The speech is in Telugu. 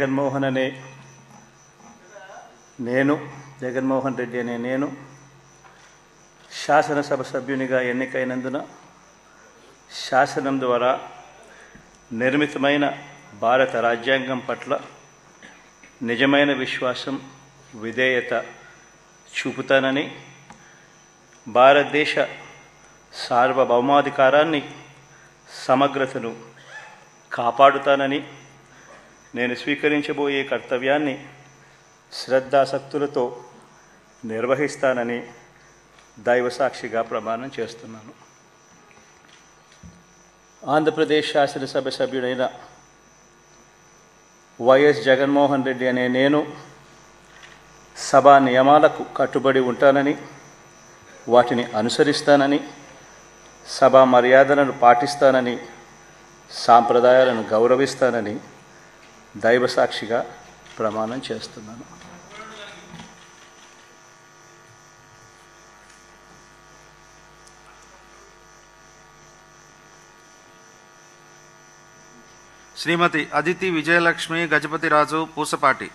జగన్మోహన్ రెడ్డి అనే నేను శాసనసభ సభ్యునిగా ఎన్నికైనందున శాసనం ద్వారా నిర్మితమైన భారత రాజ్యాంగం పట్ల నిజమైన విశ్వాసం, విధేయత చూపుతానని, భారతదేశ సార్వభౌమాధికారాన్ని, సమగ్రతను కాపాడుతానని, నేను స్వీకరించబోయే కర్తవ్యాన్ని శ్రద్ధాసక్తులతో నిర్వహిస్తానని దైవసాక్షిగా ప్రమాణం చేస్తున్నాను. ఆంధ్రప్రదేశ్ శాసనసభ సభ్యుడైన వైఎస్ జగన్మోహన్ రెడ్డి అనే నేను సభా నియమాలకు కట్టుబడి ఉంటానని, వాటిని అనుసరిస్తానని, సభా మర్యాదలను పాటిస్తానని, సాంప్రదాయాలను గౌరవిస్తానని దైవసాక్షిగా ప్రమాణం చేస్తున్నాను. శ్రీమతి అదితి విజయలక్ష్మి గజపతిరాజు పూసపాటి.